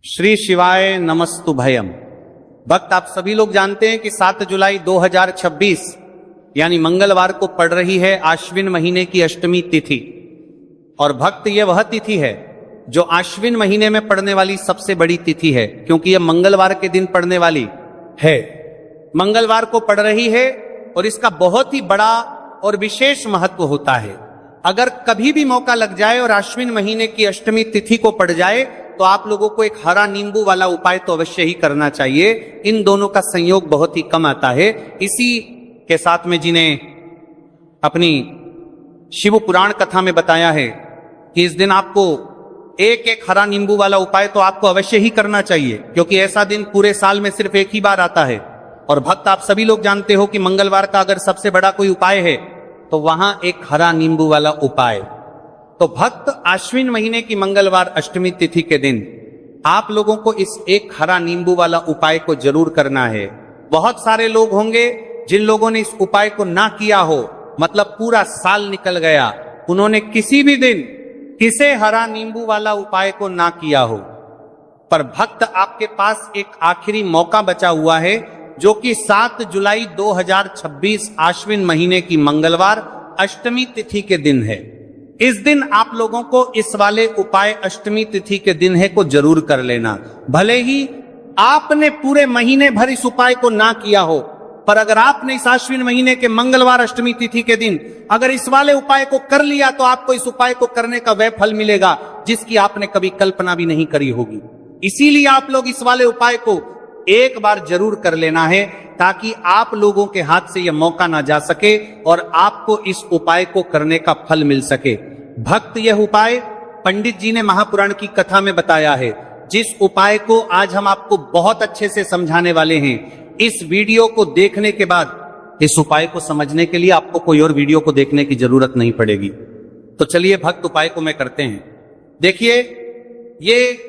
श्री शिवाय नमस्तुभयम। भक्त आप सभी लोग जानते हैं कि 7 जुलाई 2026 यानी मंगलवार को पड़ रही है आश्विन महीने की अष्टमी तिथि। और भक्त ये वह तिथि है जो आश्विन महीने में पड़ने वाली सबसे बड़ी तिथि है, क्योंकि यह मंगलवार के दिन पड़ने वाली है। मंगलवार को पड़ रही है और इसका बहुत ही बड़ा और विशेष महत्व होता है। अगर कभी भी मौका लग जाए और आश्विन महीने की अष्टमी तिथि को पड़ जाए तो आप लोगों को एक हरा नींबू वाला उपाय तो अवश्य ही करना चाहिए। इन दोनों का संयोग बहुत ही कम आता है। इसी के साथ में जिन्हें अपनी शिव पुराण कथा में बताया है कि इस दिन आपको एक एक हरा नींबू वाला उपाय तो आपको अवश्य ही करना चाहिए, क्योंकि ऐसा दिन पूरे साल में सिर्फ एक ही बार आता है। और भक्त आप सभी लोग जानते हो कि मंगलवार का अगर सबसे बड़ा कोई उपाय है तो वहां एक हरा नींबू वाला उपाय। तो भक्त आश्विन महीने की मंगलवार अष्टमी तिथि के दिन आप लोगों को इस एक हरा नींबू वाला उपाय को जरूर करना है। बहुत सारे लोग होंगे जिन लोगों ने इस उपाय को ना किया हो, मतलब पूरा साल निकल गया, उन्होंने किसी भी दिन किसे हरा नींबू वाला उपाय को ना किया हो। पर भक्त आपके पास एक आखिरी मौका बचा हुआ है, जो कि 7 जुलाई 2026 आश्विन महीने की मंगलवार अष्टमी तिथि के दिन है। इस दिन आप लोगों को इस वाले उपाय अष्टमी तिथि के दिन है को जरूर कर लेना। भले ही आपने पूरे महीने भर इस उपाय को ना किया हो, पर अगर आपने इस आश्विन महीने के मंगलवार अष्टमी तिथि के दिन अगर इस वाले उपाय को कर लिया तो आपको इस उपाय को करने का वह फल मिलेगा जिसकी आपने कभी कल्पना भी नहीं करी होगी। इसीलिए आप लोग इस वाले उपाय को एक बार जरूर कर लेना है, ताकि आप लोगों के हाथ से यह मौका ना जा सके और आपको इस उपाय को करने का फल मिल सके। भक्त यह उपाय पंडित जी ने महापुराण की कथा में बताया है, जिस उपाय को आज हम आपको बहुत अच्छे से समझाने वाले हैं। इस वीडियो को देखने के बाद इस उपाय को समझने के लिए आपको कोई और वीडियो को देखने की जरूरत नहीं पड़ेगी। तो चलिए भक्त उपाय को मैं करते हैं। देखिए, ये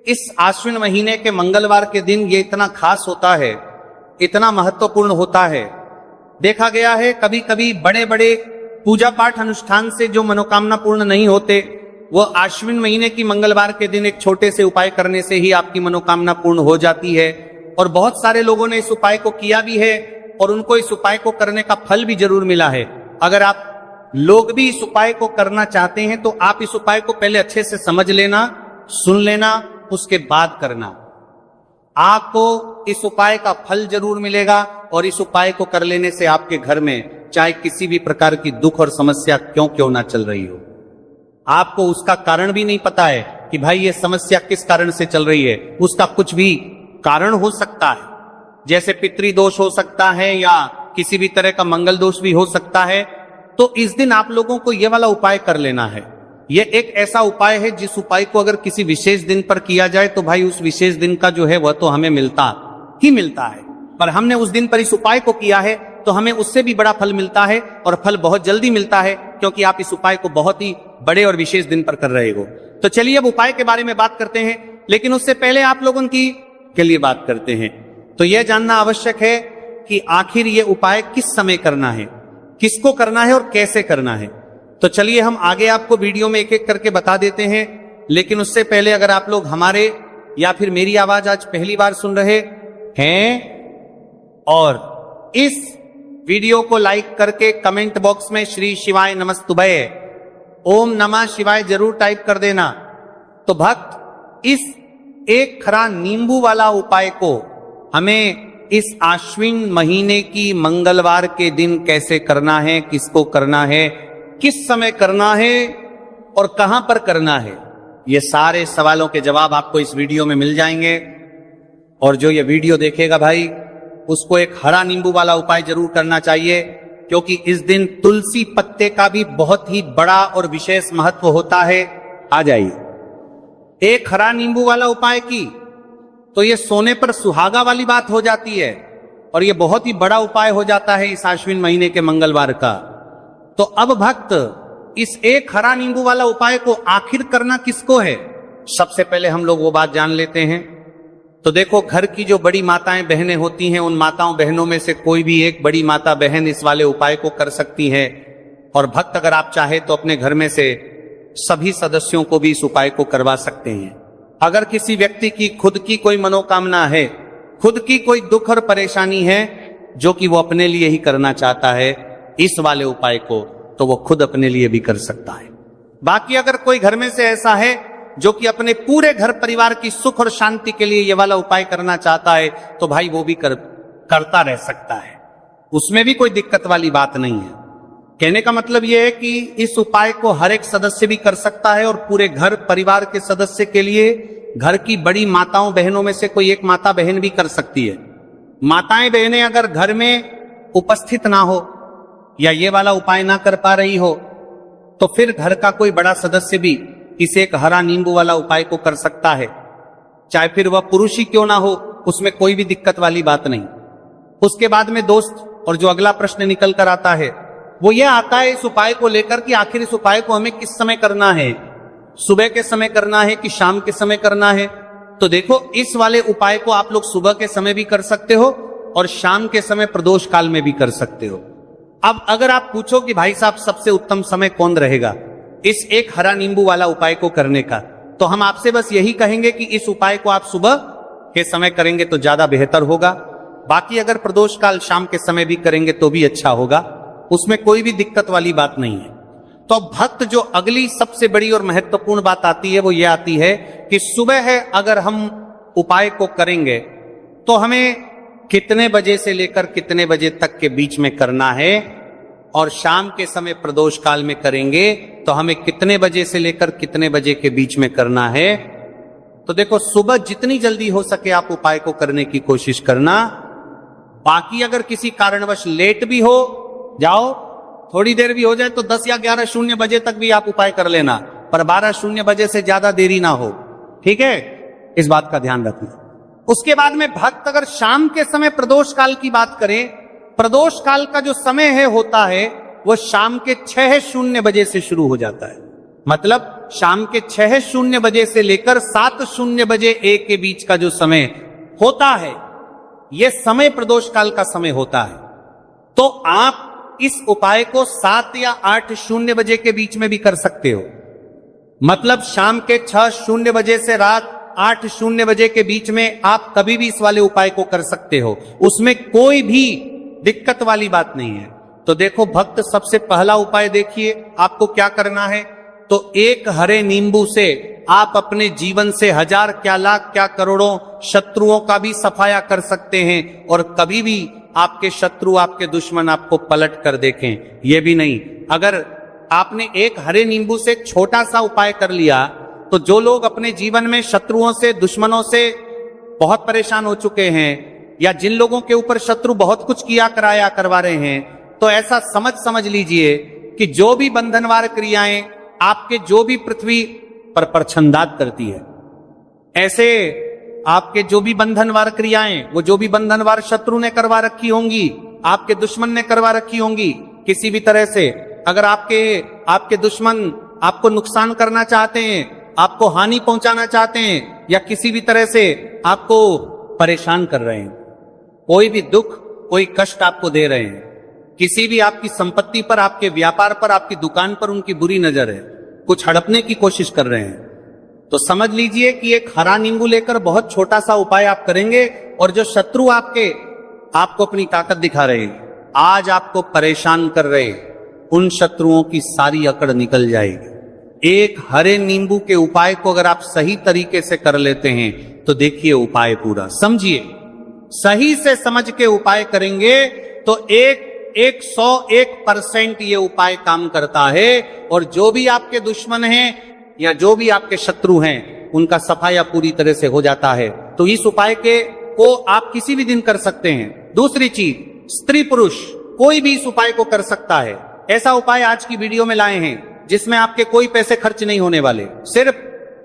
इस आश्विन महीने के मंगलवार के दिन ये इतना खास होता है, इतना महत्वपूर्ण होता है। देखा गया है कभी कभी बड़े बड़े पूजा पाठ अनुष्ठान से जो मनोकामना पूर्ण नहीं होते, वो आश्विन महीने की मंगलवार के दिन एक छोटे से उपाय करने से ही आपकी मनोकामना पूर्ण हो जाती है। और बहुत सारे लोगों ने इस उपाय को किया भी है और उनको इस उपाय को करने का फल भी जरूर मिला है। अगर आप लोग भी इस उपाय को करना चाहते हैं तो आप इस उपाय को पहले अच्छे से समझ लेना, सुन लेना, उसके बाद करना। आपको इस उपाय का फल जरूर मिलेगा और इस उपाय को कर लेने से आपके घर में चाहे किसी भी प्रकार की दुख और समस्या क्यों ना चल रही हो, आपको उसका कारण भी नहीं पता है कि भाई ये समस्या किस कारण से चल रही है, उसका कुछ भी कारण हो सकता है। जैसे पितृदोष हो सकता है या किसी भी तरह का मंगल दोष भी हो सकता है। तो इस दिन आप लोगों को यह वाला उपाय कर लेना है। यह एक ऐसा उपाय है जिस उपाय को अगर किसी विशेष दिन पर किया जाए तो भाई उस विशेष दिन का जो है वह तो हमें मिलता ही मिलता है। पर हमने उस दिन पर इस उपाय को किया है तो हमें उससे भी बड़ा फल मिलता है, और फल बहुत जल्दी मिलता है, क्योंकि आप इस उपाय को बहुत ही बड़े और विशेष दिन पर कर रहे हो। तो चलिए अब उपाय के बारे में बात करते हैं, लेकिन उससे पहले आप लोगों की के लिए बात करते हैं। तो यह जानना आवश्यक है कि आखिर यह उपाय किस समय करना है, किसको करना है और कैसे करना है। तो चलिए हम आगे आपको वीडियो में एक एक करके बता देते हैं। लेकिन उससे पहले अगर आप लोग हमारे या फिर मेरी आवाज आज पहली बार सुन रहे हैं और इस वीडियो को लाइक करके कमेंट बॉक्स में श्री शिवाय नमस्तुभय ओम नमः शिवाय जरूर टाइप कर देना। तो भक्त इस एक खरा नींबू वाला उपाय को हमें इस आश्विन महीने की मंगलवार के दिन कैसे करना है, किसको करना है, किस समय करना है और कहां पर करना है, ये सारे सवालों के जवाब आपको इस वीडियो में मिल जाएंगे। और जो ये वीडियो देखेगा भाई, उसको एक हरा नींबू वाला उपाय जरूर करना चाहिए, क्योंकि इस दिन तुलसी पत्ते का भी बहुत ही बड़ा और विशेष महत्व होता है। आ जाइए, एक हरा नींबू वाला उपाय की तो ये सोने पर सुहागा वाली बात हो जाती है, और ये बहुत ही बड़ा उपाय हो जाता है इस आश्विन महीने के मंगलवार का। तो अब भक्त इस एक हरा नींबू वाला उपाय को आखिर करना किसको है, सबसे पहले हम लोग वो बात जान लेते हैं। तो देखो, घर की जो बड़ी माताएं बहनें होती हैं, उन माताओं बहनों में से कोई भी एक बड़ी माता बहन इस वाले उपाय को कर सकती है। और भक्त अगर आप चाहे तो अपने घर में से सभी सदस्यों को भी इस उपाय को करवा सकते हैं। अगर किसी व्यक्ति की खुद की कोई मनोकामना है, खुद की कोई दुख और परेशानी है जो कि वो अपने लिए ही करना चाहता है, इस वाले उपाय को तो वो खुद अपने लिए भी कर सकता है। बाकी अगर कोई घर में से ऐसा है जो कि अपने पूरे घर परिवार की सुख और शांति के लिए ये वाला उपाय करना चाहता है, तो भाई वो भी करता रह सकता है, उसमें भी कोई दिक्कत वाली बात नहीं है। कहने का मतलब यह है कि इस उपाय को हर एक सदस्य भी कर सकता है और पूरे घर परिवार के सदस्य के लिए घर की बड़ी माताओं बहनों में से कोई एक माता बहन भी कर सकती है। माताएं बहनें अगर घर में उपस्थित ना हो या ये वाला उपाय ना कर पा रही हो, तो फिर घर का कोई बड़ा सदस्य भी इसे एक हरा नींबू वाला उपाय को कर सकता है, चाहे फिर वह पुरुष ही क्यों ना हो, उसमें कोई भी दिक्कत वाली बात नहीं। उसके बाद में दोस्त, और जो अगला प्रश्न निकल कर आता है वो यह आता है इस उपाय को लेकर कि आखिर इस उपाय को हमें किस समय करना है, सुबह के समय करना है कि शाम के समय करना है। तो देखो, इस वाले उपाय को आप लोग सुबह के समय भी कर सकते हो और शाम के समय प्रदोष काल में भी कर सकते हो। अब अगर आप पूछो कि भाई साहब सबसे उत्तम समय कौन रहेगा इस एक हरा नींबू वाला उपाय को करने का, तो हम आपसे बस यही कहेंगे कि इस उपाय को आप सुबह के समय करेंगे तो ज्यादा बेहतर होगा। बाकी अगर प्रदोष काल शाम के समय भी करेंगे तो भी अच्छा होगा, उसमें कोई भी दिक्कत वाली बात नहीं है। तो भक्त जो अगली सबसे बड़ी और महत्वपूर्ण बात आती है वो ये आती है कि सुबह है अगर हम उपाय को करेंगे तो हमें कितने बजे से लेकर कितने बजे तक के बीच में करना है, और शाम के समय प्रदोष काल में करेंगे तो हमें कितने बजे से लेकर कितने बजे के बीच में करना है। तो देखो, सुबह जितनी जल्दी हो सके आप उपाय को करने की कोशिश करना। बाकी अगर किसी कारणवश लेट भी हो जाओ, थोड़ी देर भी हो जाए, तो 10 या 11:00 बजे तक भी आप उपाय कर लेना, पर 12:00 बजे से ज्यादा देरी ना हो, ठीक है, इस बात का ध्यान रखना। उसके बाद में भक्त अगर शाम के समय प्रदोष काल की बात करें, प्रदोष काल का जो समय है होता है वो शाम के 6:00 बजे से शुरू हो जाता है। मतलब शाम के 6:00 बजे से लेकर 7:00 बजे एक के बीच का जो समय होता है, यह समय प्रदोष काल का समय होता है। तो आप इस उपाय को 7 या 8:00 बजे के बीच में भी कर सकते हो। मतलब शाम के 6:00 बजे से रात 8:00 बजे के बीच में आप कभी भी इस वाले उपाय को कर सकते हो, उसमें कोई भी दिक्कत वाली बात नहीं है। तो देखो भक्त, सबसे पहला उपाय देखिए आपको क्या करना है। तो एक हरे नींबू से आप अपने जीवन से 1000 क्या लाख क्या करोड़ों शत्रुओं का भी सफाया कर सकते हैं, और कभी भी आपके शत्रु आपके दुश्मन आपको पलट कर देखें ये भी नहीं। अगर आपने एक हरे नींबू से छोटा सा उपाय कर लिया तो जो लोग अपने जीवन में शत्रुओं से दुश्मनों से बहुत परेशान हो चुके हैं, या जिन लोगों के ऊपर शत्रु बहुत कुछ किया कराया करवा रहे हैं, तो ऐसा समझ लीजिए कि जो भी बंधनवार क्रियाएं आपके जो भी पृथ्वी पर प्रछंदात करती है, ऐसे आपके जो भी बंधनवार क्रियाएं, वो जो भी बंधनवार शत्रु ने करवा रखी होंगी, आपके दुश्मन ने करवा रखी होंगी किसी भी तरह से, अगर आपके दुश्मन आपको नुकसान करना चाहते हैं, आपको हानि पहुंचाना चाहते हैं, या किसी भी तरह से आपको परेशान कर रहे हैं, कोई भी दुख कोई कष्ट आपको दे रहे हैं, किसी भी आपकी संपत्ति पर, आपके व्यापार पर, आपकी दुकान पर उनकी बुरी नजर है, कुछ हड़पने की कोशिश कर रहे हैं, तो समझ लीजिए कि एक हरा नींबू लेकर बहुत छोटा सा उपाय आप करेंगे, और जो शत्रु आपको अपनी ताकत दिखा रहे, आज आपको परेशान कर रहे, उन शत्रुओं की सारी अकड़ निकल जाएगी। एक हरे नींबू के उपाय को अगर आप सही तरीके से कर लेते हैं तो देखिए उपाय पूरा समझिए, सही से समझ के उपाय करेंगे तो 101% ये उपाय काम करता है, और जो भी आपके दुश्मन हैं या जो भी आपके शत्रु हैं उनका सफाया पूरी तरह से हो जाता है। तो इस उपाय को आप किसी भी दिन कर सकते हैं। दूसरी चीज, स्त्री पुरुष कोई भी इस उपाय को कर सकता है। ऐसा उपाय आज की वीडियो में लाए हैं जिसमें आपके कोई पैसे खर्च नहीं होने वाले, सिर्फ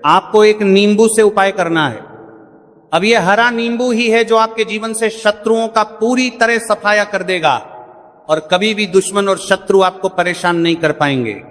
आपको एक नींबू से उपाय करना है। अब यह हरा नींबू ही है जो आपके जीवन से शत्रुओं का पूरी तरह सफाया कर देगा, और कभी भी दुश्मन और शत्रु आपको परेशान नहीं कर पाएंगे।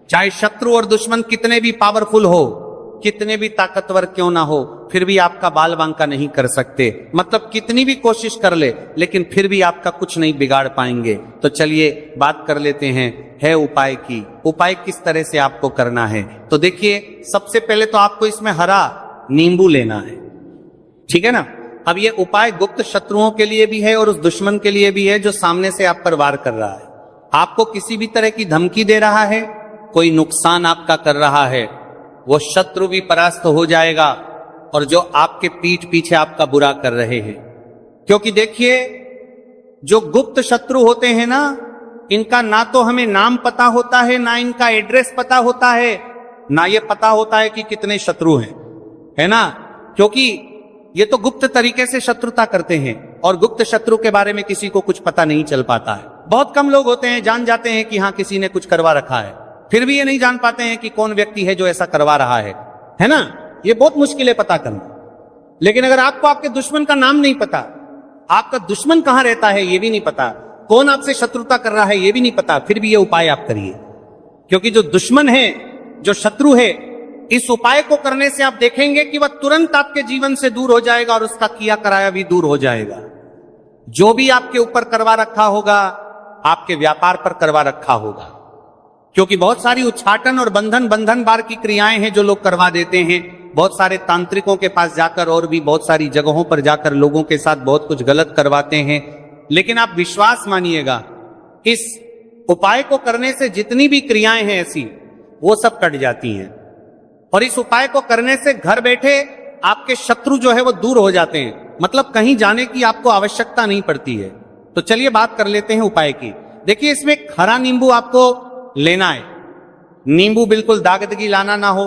चाहे शत्रु और दुश्मन कितने भी पावरफुल हो, कितने भी ताकतवर क्यों ना हो, फिर भी आपका बाल बांका नहीं कर सकते। मतलब कितनी भी कोशिश कर ले, लेकिन फिर भी आपका कुछ नहीं बिगाड़ पाएंगे। तो चलिए बात कर लेते हैं है उपाय की। उपाय किस तरह से आपको करना है, तो देखिए सबसे पहले तो आपको इसमें हरा नींबू लेना है। ठीक है ना। अब ये उपाय गुप्त शत्रुओं के लिए भी है और उस दुश्मन के लिए भी है जो सामने से आप पर वार कर रहा है, आपको किसी भी तरह की धमकी दे रहा है, कोई नुकसान आपका कर रहा है, वो शत्रु भी परास्त हो जाएगा और जो आपके पीठ पीछे आपका बुरा कर रहे हैं। क्योंकि देखिए, जो गुप्त शत्रु होते हैं ना, इनका ना तो हमें नाम पता होता है, ना इनका एड्रेस पता होता है, ना ये पता होता है कि कितने शत्रु हैं, है ना। क्योंकि ये तो गुप्त तरीके से शत्रुता करते हैं और गुप्त शत्रु के बारे में किसी को कुछ पता नहीं चल पाता है। बहुत कम लोग होते हैं जान जाते हैं कि हाँ किसी ने कुछ करवा रखा है, फिर भी ये नहीं जान पाते हैं कि कौन व्यक्ति है जो ऐसा करवा रहा है ना। ये बहुत मुश्किल है पता करना। लेकिन अगर आपको आपके दुश्मन का नाम नहीं पता, आपका दुश्मन कहां रहता है ये भी नहीं पता, कौन आपसे शत्रुता कर रहा है ये भी नहीं पता, फिर भी ये उपाय आप करिए। क्योंकि जो दुश्मन है, जो शत्रु है, इस उपाय को करने से आप देखेंगे कि वह तुरंत आपके जीवन से दूर हो जाएगा और उसका किया कराया भी दूर हो जाएगा। जो भी आपके ऊपर करवा रखा होगा, आपके व्यापार पर करवा रखा होगा। क्योंकि बहुत सारी उच्चाटन और बंधन बार की क्रियाएं हैं जो लोग करवा देते हैं। बहुत सारे तांत्रिकों के पास जाकर और भी बहुत सारी जगहों पर जाकर लोगों के साथ बहुत कुछ गलत करवाते हैं। लेकिन आप विश्वास मानिएगा, इस उपाय को करने से जितनी भी क्रियाएं हैं ऐसी, वो सब कट जाती हैं। और इस उपाय को करने से घर बैठे आपके शत्रु जो है वो दूर हो जाते हैं। मतलब कहीं जाने की आपको आवश्यकता नहीं पड़ती है। तो चलिए बात कर लेते हैं उपाय की। देखिए, इसमें खरा नींबू आपको लेना है। नींबू बिल्कुल दागदगी लाना ना हो।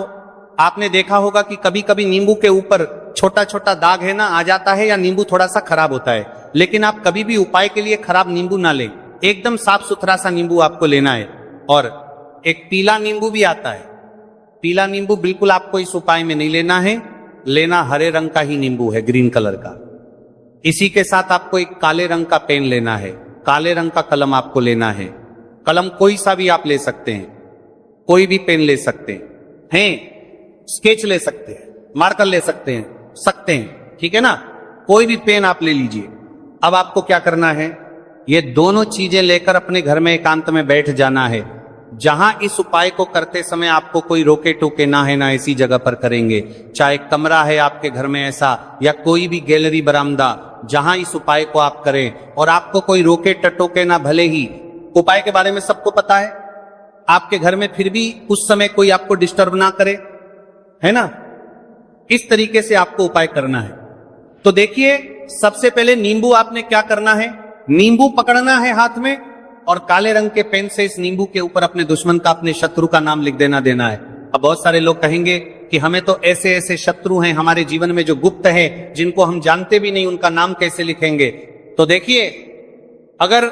आपने देखा होगा कि कभी कभी नींबू के ऊपर छोटा छोटा दाग है ना आ जाता है, या नींबू थोड़ा सा खराब होता है। लेकिन आप कभी भी उपाय के लिए खराब नींबू ना लें, एकदम साफ सुथरा सा नींबू आपको लेना है। और एक पीला नींबू भी आता है। पीला नींबू बिल्कुल आपको इस उपाय में नहीं लेना है, लेना हरे रंग का ही नींबू है, ग्रीन कलर का। इसी के साथ आपको एक काले रंग का पेन लेना है, काले रंग का कलम आपको लेना है। कलम कोई सा भी आप ले सकते हैं, कोई भी पेन ले सकते हैं, स्केच ले सकते हैं, मार्कर ले सकते हैं, ठीक है ना। कोई भी पेन आप ले लीजिए। अब आपको क्या करना है, ये दोनों चीजें लेकर अपने घर में एकांत में बैठ जाना है। जहां इस उपाय को करते समय आपको कोई रोके टोके ना है, ना ऐसी जगह पर करेंगे। चाहे कमरा है आपके घर में ऐसा, या कोई भी गैलरी बरामदा, जहां इस उपाय को आप करें और आपको कोई रोके टटोके ना, भले ही उपाय के बारे में सबको पता है आपके घर में, फिर भी उस समय कोई आपको डिस्टर्ब ना करे, है ना। इस तरीके से आपको उपाय करना है। तो देखिए, सबसे पहले नींबू आपने क्या करना है, नींबू पकड़ना है हाथ में और काले रंग के पेन से इस नींबू के ऊपर अपने दुश्मन का, अपने शत्रु का नाम लिख देना है। अब बहुत सारे लोग कहेंगे कि हमें तो ऐसे ऐसे शत्रु हैं हमारे जीवन में जो गुप्त है, जिनको हम जानते भी नहीं, उनका नाम कैसे लिखेंगे। तो देखिए, अगर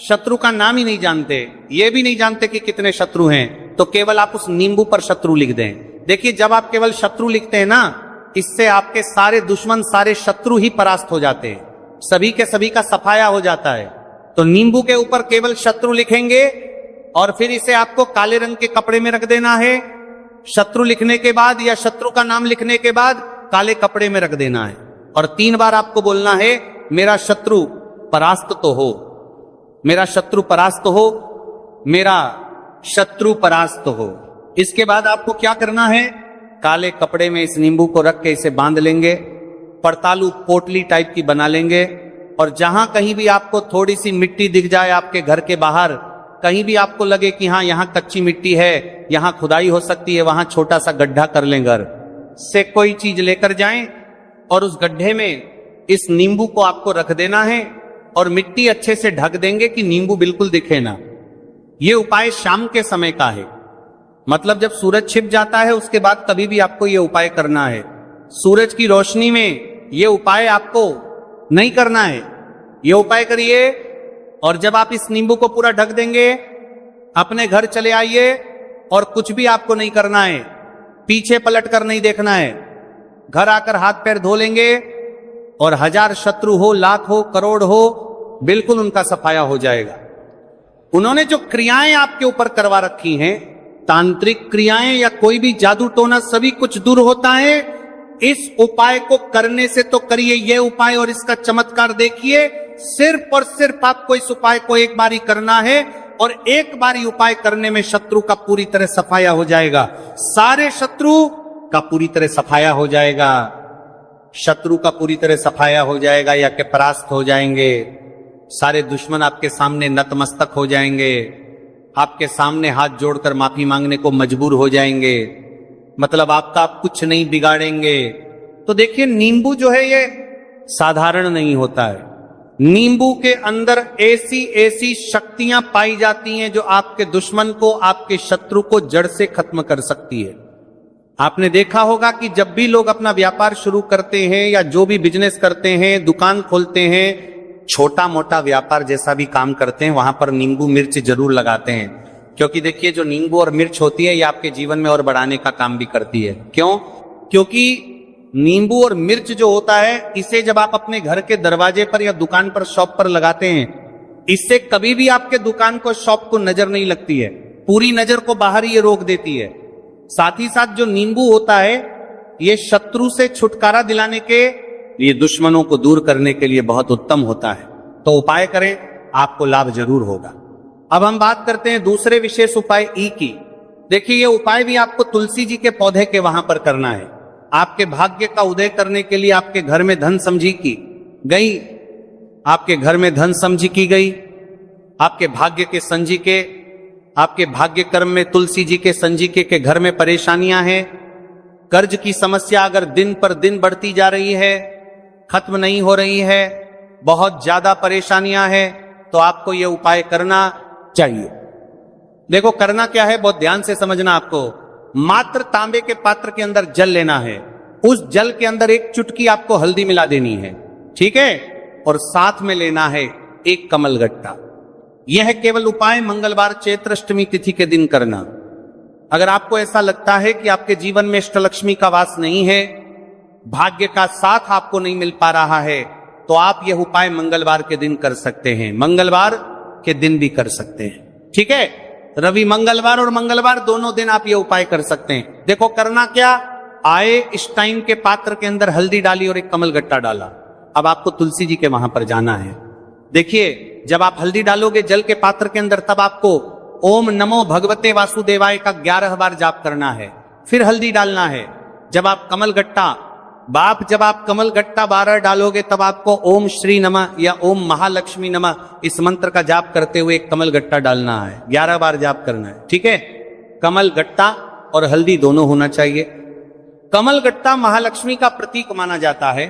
शत्रु का नाम ही नहीं जानते, ये भी नहीं जानते कि कितने शत्रु हैं, तो केवल आप उस नींबू पर शत्रु लिख दें। देखिए, जब आप केवल शत्रु लिखते हैं ना, इससे आपके सारे दुश्मन, सारे शत्रु ही परास्त हो जाते हैं, सभी के सभी का सफाया हो जाता है। तो नींबू के ऊपर केवल शत्रु लिखेंगे और फिर इसे आपको काले रंग के कपड़े में रख देना है। शत्रु लिखने के बाद या शत्रु का नाम लिखने के बाद काले कपड़े में रख देना है और 3 बार आपको बोलना है, मेरा शत्रु परास्त तो हो, मेरा शत्रु परास्त हो, मेरा शत्रु परास्त हो। इसके बाद आपको क्या करना है, काले कपड़े में इस नींबू को रख के इसे बांध लेंगे, पड़तालू पोटली टाइप की बना लेंगे। और जहां कहीं भी आपको थोड़ी सी मिट्टी दिख जाए आपके घर के बाहर, कहीं भी आपको लगे कि हाँ यहां कच्ची मिट्टी है, यहां खुदाई हो सकती है, वहां छोटा सा गड्ढा कर लें, घर से कोई चीज लेकर जाएं और उस गड्ढे में इस नींबू को आपको रख देना है और मिट्टी अच्छे से ढक देंगे कि नींबू बिल्कुल दिखे ना। यह उपाय शाम के समय का है, मतलब जब सूरज छिप जाता है उसके बाद कभी भी आपको यह उपाय करना है। सूरज की रोशनी में यह उपाय आपको नहीं करना है। यह उपाय करिए और जब आप इस नींबू को पूरा ढक देंगे, अपने घर चले आइए और कुछ भी आपको नहीं करना है, पीछे पलट कर नहीं देखना है। घर आकर हाथ पैर धो लेंगे और 1000 शत्रु हो, लाख हो, करोड़ हो, बिल्कुल उनका सफाया हो जाएगा। उन्होंने जो क्रियाएं आपके ऊपर करवा रखी हैं, तांत्रिक क्रियाएं या कोई भी जादू टोना, सभी कुछ दूर होता है। इस उपाय को करने से तो करिए ये उपाय और इसका चमत्कार देखिए। सिर्फ और सिर्फ आपको इस उपाय को एक बार ही करना है और एक बार ही उपाय करने में शत्रु का पूरी तरह सफाया हो जाएगा। सारे शत्रु का पूरी तरह सफाया हो जाएगा, शत्रु का पूरी तरह सफाया हो जाएगा या के परास्त हो जाएंगे, सारे दुश्मन आपके सामने नतमस्तक हो जाएंगे, आपके सामने हाथ जोड़कर माफी मांगने को मजबूर हो जाएंगे, मतलब आपका आप कुछ नहीं बिगाड़ेंगे। तो देखिए नींबू जो है ये साधारण नहीं होता है, नींबू के अंदर ऐसी ऐसी शक्तियां पाई जाती हैं जो आपके दुश्मन को, आपके शत्रु को जड़ से खत्म कर सकती है। आपने देखा होगा कि जब भी लोग अपना व्यापार शुरू करते हैं या जो भी बिजनेस करते हैं, दुकान खोलते हैं, छोटा मोटा व्यापार जैसा भी काम करते हैं, वहां पर नींबू मिर्च जरूर लगाते हैं। क्योंकि देखिए जो नींबू और मिर्च होती है ये आपके जीवन में और बढ़ाने का काम भी करती है। क्यों? क्योंकि नींबू और मिर्च जो होता है इसे जब आप अपने घर के दरवाजे पर या दुकान पर, शॉप पर लगाते हैं, इससे कभी भी आपके दुकान को, शॉप को नजर नहीं लगती है, पूरी नजर को बाहर ये रोक देती है। साथ ही साथ जो नींबू होता है ये शत्रु से छुटकारा दिलाने के लिए, दुश्मनों को दूर करने के लिए बहुत उत्तम होता है। तो उपाय करें, आपको लाभ जरूर होगा। अब हम बात करते हैं दूसरे विशेष उपाय ई की। देखिए ये उपाय भी आपको तुलसी जी के पौधे के वहां पर करना है। आपके भाग्य का उदय करने के लिए आपके घर में धन समझी की गई, आपके घर में धन समझी की गई, आपके भाग्य के संजी के, आपके भाग्य कर्म में तुलसी जी के संजीके के घर में परेशानियां हैं, कर्ज की समस्या अगर दिन पर दिन बढ़ती जा रही है, खत्म नहीं हो रही है, बहुत ज्यादा परेशानियां हैं, तो आपको यह उपाय करना चाहिए। देखो करना क्या है, बहुत ध्यान से समझना। आपको मात्र तांबे के पात्र के अंदर जल लेना है, उस जल के अंदर एक चुटकी आपको हल्दी मिला देनी है, ठीक है, और साथ में लेना है एक कमलगट्टा। यह केवल उपाय मंगलवार चैत्र अष्टमी तिथि के दिन करना। अगर आपको ऐसा लगता है कि आपके जीवन में अष्टलक्ष्मी का वास नहीं है, भाग्य का साथ आपको नहीं मिल पा रहा है, तो आप यह उपाय मंगलवार के दिन कर सकते हैं, मंगलवार के दिन भी कर सकते हैं, ठीक है। रवि मंगलवार और मंगलवार दोनों दिन आप ये उपाय कर सकते हैं। देखो करना क्या, आए इस टाइम के पात्र के अंदर हल्दी डाली और एक कमलगट्टा डाला। अब आपको तुलसी जी के वहां पर जाना है। देखिए जब आप हल्दी डालोगे जल के पात्र के अंदर, तब आपको ओम नमो भगवते वासुदेवाय का 11 बार जाप करना है, फिर हल्दी डालना है। जब आप कमलगट्टा 12 डालोगे, तब आपको ओम श्री नमः या ओम महालक्ष्मी नमः इस मंत्र का जाप करते हुए एक कमलगट्टा डालना है, 11 बार जाप करना है, ठीक है। कमलगट्टा और हल्दी दोनों होना चाहिए। कमलगट्टा महालक्ष्मी का प्रतीक माना जाता है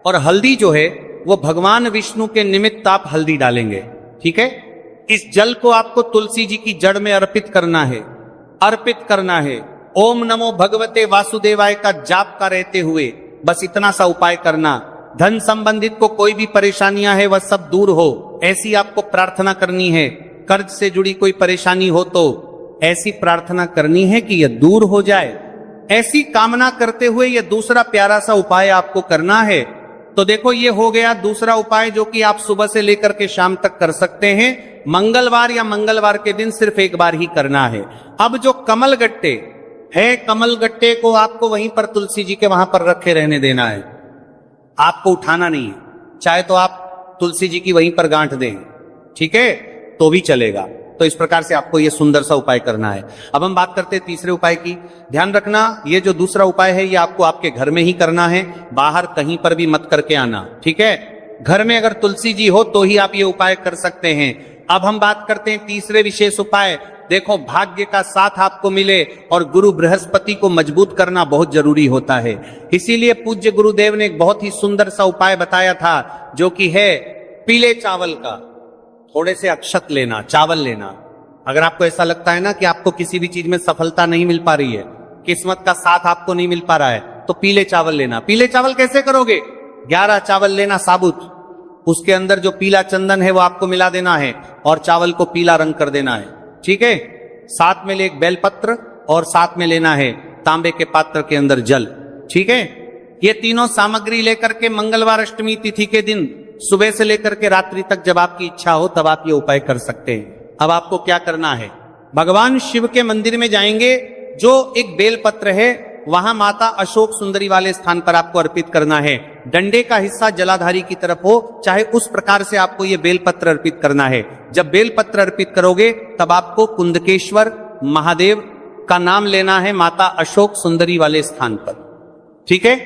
और हल्दी जो है वो भगवान विष्णु के निमित्त आप हल्दी डालेंगे, ठीक है। इस जल को आपको तुलसी जी की जड़ में अर्पित करना है। ओम नमो भगवते वासुदेवाय का जाप का रहते हुए बस इतना सा उपाय करना। धन संबंधित को कोई भी परेशानियां है वह सब दूर हो, ऐसी आपको प्रार्थना करनी है। कर्ज से जुड़ी कोई परेशानी हो तो ऐसी प्रार्थना करनी है कि यह दूर हो जाए। ऐसी कामना करते हुए यह दूसरा प्यारा सा उपाय आपको करना है। तो देखो ये हो गया दूसरा उपाय, जो कि आप सुबह से लेकर के शाम तक कर सकते हैं। मंगलवार या मंगलवार के दिन सिर्फ एक बार ही करना है। अब जो कमलगट्टे है, कमलगट्टे को आपको वहीं पर तुलसी जी के वहां पर रखे रहने देना है, आपको उठाना नहीं है। चाहे तो आप तुलसी जी की वहीं पर गांठ दें, ठीक है, तो भी चलेगा। तो इस प्रकार से आपको यह सुंदर सा उपाय करना है। अब हम बात करते हैं तीसरे उपाय की। ध्यान रखना, ये जो दूसरा उपाय है ये आपको आपके घर में ही करना है, बाहर कहीं पर भी मत करके आना, ठीक है। घर में अगर तुलसी जी हो तो ही आप ये उपाय कर सकते हैं। अब हम बात करते हैं तीसरे विशेष उपाय। देखो भाग्य का साथ आपको मिले और गुरु बृहस्पति को मजबूत करना बहुत जरूरी होता है। इसीलिए पूज्य गुरुदेव ने एक बहुत ही सुंदर सा उपाय बताया था, जो कि है पीले चावल का थोड़े से अक्षत लेना, चावल लेना। अगर आपको ऐसा लगता है ना कि आपको किसी भी चीज में सफलता नहीं मिल पा रही है, किस्मत का साथ आपको नहीं मिल पा रहा है, तो पीले चावल लेना। पीले चावल कैसे करोगे? 11 चावल लेना साबुत, उसके अंदर जो पीला चंदन है वो आपको मिला देना है और चावल को पीला रंग कर देना है, ठीक है। साथ में ले एक बेलपत्र और साथ में लेना है तांबे के पात्र के अंदर जल, ठीक है। ये तीनों सामग्री लेकर के मंगलवार अष्टमी तिथि के दिन सुबह से लेकर के रात्रि तक जब आपकी इच्छा हो तब आप ये उपाय कर सकते हैं। अब आपको क्या करना है, भगवान शिव के मंदिर में जाएंगे, जो एक बेलपत्र है वहां माता अशोक सुंदरी वाले स्थान पर आपको अर्पित करना है। डंडे का हिस्सा जलाधारी की तरफ हो, चाहे उस प्रकार से आपको यह बेलपत्र अर्पित करना है। जब बेलपत्र अर्पित करोगे तब आपको कुंदकेश्वर, महादेव, का नाम लेना है माता अशोक सुंदरी वाले स्थान पर। ठीक है।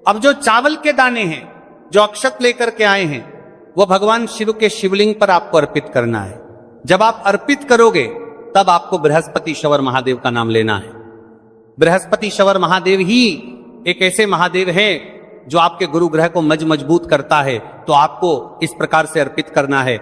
अब जो चावल के दाने हैं जो अक्षत लेकर के आए हैं वो भगवान शिव के शिवलिंग पर आपको अर्पित करना है। जब आप अर्पित करोगे तब आपको बृहस्पति शवर महादेव का नाम लेना है। बृहस्पति शवर महादेव ही एक ऐसे महादेव हैं जो आपके गुरु ग्रह को मजबूत करता है, तो आपको इस प्रकार से अर्पित करना है।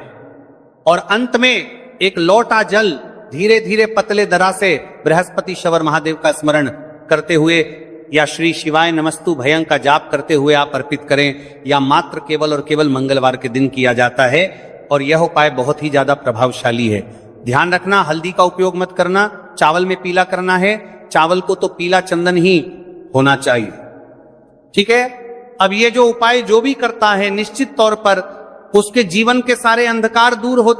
और अंत में एक लोटा जल धीरे धीरे पतले दरा से बृहस्पति शवर महादेव का स्मरण करते हुए या श्री शिवाय नमस्तु भयं का जाप करते हुए आप अर्पित करें, या मात्र केवल और केवल मंगलवार के दिन किया जाता है। और यह उपाय बहुत ही ज्यादा प्रभावशाली है। ध्यान रखना, हल्दी का उपयोग मत करना, चावल में पीला करना है। चावल को तो पीला चंदन ही होना चाहिए। ठीक है। अब ये जो उपाय जो भी करता है निश्चित तौर पर उसके जीवन के सारे अंधकार दूर होते